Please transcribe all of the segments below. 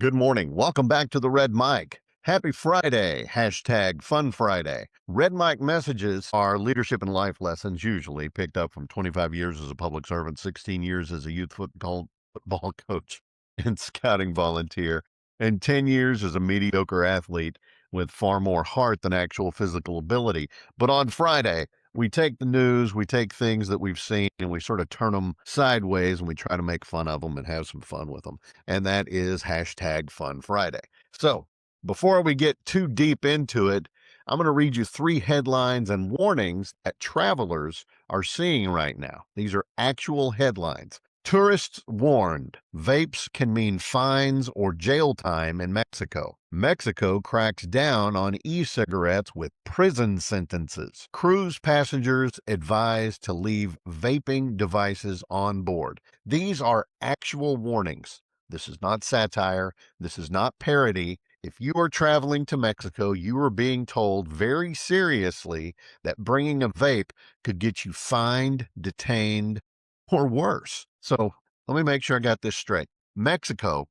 Good morning. Welcome back to the Red Mic. Happy Friday. Hashtag Fun Friday. Red Mic messages are leadership and life lessons, usually picked up from 25 years as a public servant, 16 years as a youth football coach and scouting volunteer, and 10 years as a mediocre athlete with far more heart than actual physical ability. But on Friday, we take the news, we take things that we've seen, and we sort of turn them sideways and we try to make fun of them and have some fun with them. And that is hashtag Fun Friday. So before we get too deep into it, I'm going to read you 3 headlines and warnings that travelers are seeing right now. These are actual headlines. Tourists warned vapes can mean fines or jail time in Mexico. Mexico cracks down on e-cigarettes with prison sentences. Cruise passengers advised to leave vaping devices on board. These are actual warnings. This is not satire. This is not parody. If you are traveling to Mexico, you are being told very seriously that bringing a vape could get you fined, detained, or worse. So let me make sure I got this straight. Mexico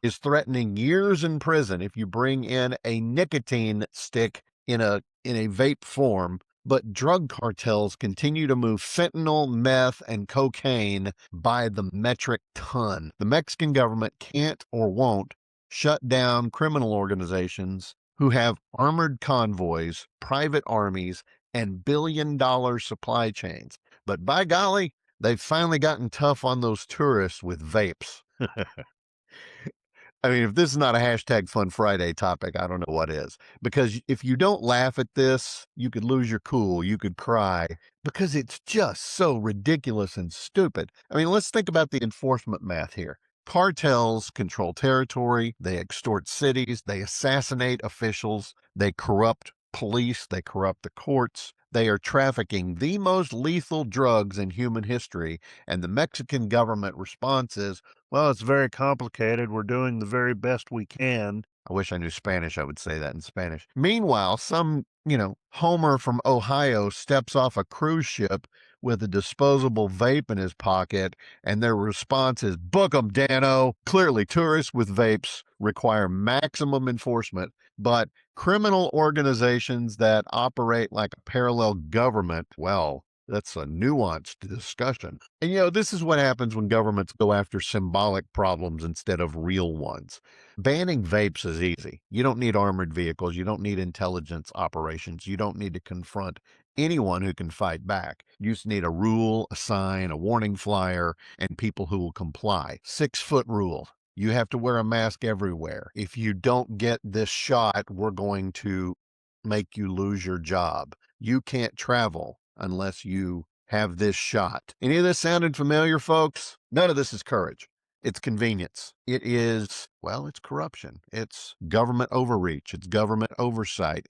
is threatening years in prison if you bring in a nicotine stick in a vape form. But drug cartels continue to move fentanyl, meth, and cocaine by the metric ton. The Mexican government can't or won't shut down criminal organizations who have armored convoys, private armies, and billion-dollar supply chains. But by golly, they've finally gotten tough on those tourists with vapes. I mean, if this is not a hashtag Fun Friday topic, I don't know what is. Because if you don't laugh at this, you could lose your cool, you could cry, because it's just so ridiculous and stupid. I mean, let's think about the enforcement math here. Cartels control territory, they extort cities, they assassinate officials, they corrupt police, they corrupt the courts. They are trafficking the most lethal drugs in human history, and the Mexican government response is, well, it's very complicated. We're doing the very best we can. I wish I knew Spanish. I would say that in Spanish. Meanwhile, some, Homer from Ohio steps off a cruise ship with a disposable vape in his pocket, and their response is, book 'em, Dano. Clearly, tourists with vapes require maximum enforcement, but criminal organizations that operate like a parallel government, well, that's a nuanced discussion. And this is what happens when governments go after symbolic problems instead of real ones. Banning vapes is easy. You don't need armored vehicles. You don't need intelligence operations. You don't need to confront anyone who can fight back. You just need a rule, a sign, a warning flyer, and people who will comply. 6-foot rule. You have to wear a mask everywhere. If you don't get this shot, we're going to make you lose your job. You can't travel unless you have this shot. Any of this sounded familiar, folks? None of this is courage. It's convenience. It is, well, it's corruption. It's government overreach. It's government oversight.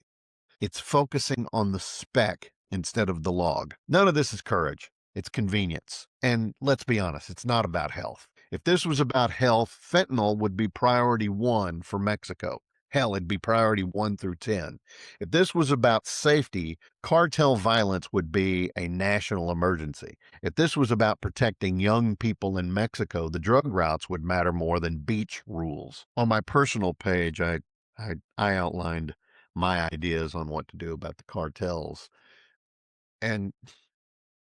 It's focusing on the speck instead of the log. None of this is courage. It's convenience. And let's be honest, it's not about health. If this was about health, fentanyl would be priority 1 for Mexico. Hell, it'd be priority 1 through 10. If this was about safety, cartel violence would be a national emergency. If this was about protecting young people in Mexico, the drug routes would matter more than beach rules. On my personal page, I outlined my ideas on what to do about the cartels. And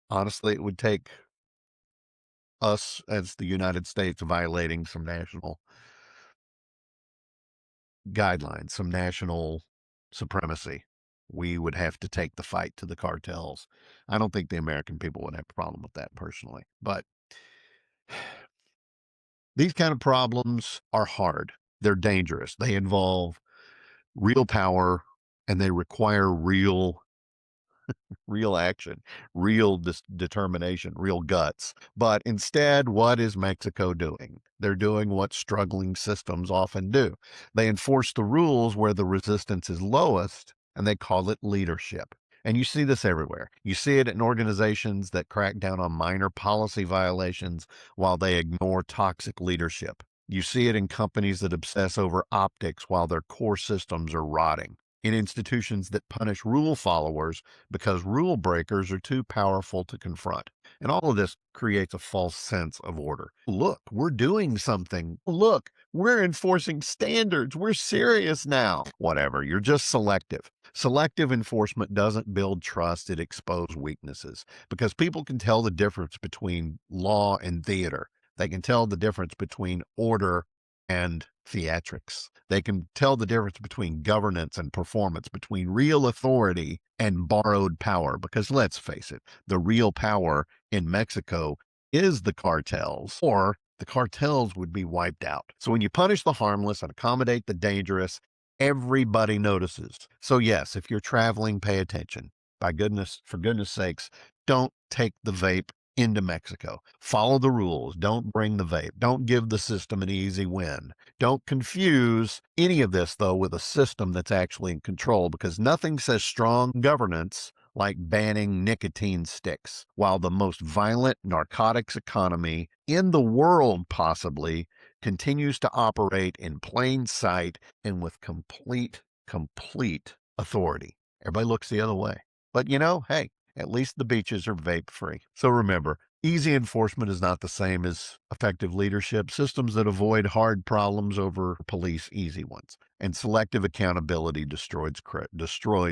honestly, it would take us as the United States violating some national guidelines, some national supremacy. We would have to take the fight to the cartels. I don't think the American people would have a problem with that personally. But these kind of problems are hard. They're dangerous. They involve real power and they require real action, real determination, real guts. But instead, what is Mexico doing? They're doing what struggling systems often do. They enforce the rules where the resistance is lowest, and they call it leadership. And you see this everywhere. You see it in organizations that crack down on minor policy violations while they ignore toxic leadership. You see it in companies that obsess over optics while their core systems are rotting. In institutions that punish rule followers because rule breakers are too powerful to confront. And all of this creates a false sense of order. Look, we're doing something. Look, We're enforcing standards. We're serious now. Whatever. You're just selective. Selective enforcement doesn't build trust, it exposes weaknesses because people can tell the difference between law and theater. They can tell the difference between order and theatrics. They can tell the difference between governance and performance, between real authority and borrowed power. Because let's face it, the real power in Mexico is the cartels, or the cartels would be wiped out. So when you punish the harmless and accommodate the dangerous, everybody notices. So yes, if you're traveling, pay attention. By goodness, for goodness sakes, don't take the vape into Mexico. Follow the rules. Don't bring the vape. Don't give the system an easy win. Don't confuse any of this, though, with a system that's actually in control, because nothing says strong governance like banning nicotine sticks, while the most violent narcotics economy in the world possibly continues to operate in plain sight and with complete authority. Everybody looks the other way. But hey, at least the beaches are vape free. So remember, easy enforcement is not the same as effective leadership. Systems that avoid hard problems over police easy ones. And selective accountability destroys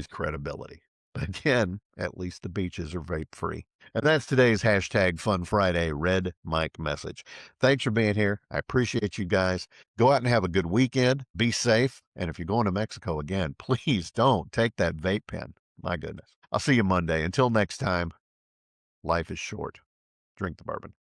credibility. But again, at least the beaches are vape free. And that's today's hashtag Fun Friday Red Mike message. Thanks for being here. I appreciate you guys. Go out and have a good weekend. Be safe. And if you're going to Mexico again, please don't take that vape pen. My goodness. I'll see you Monday. Until next time, life is short. Drink the bourbon.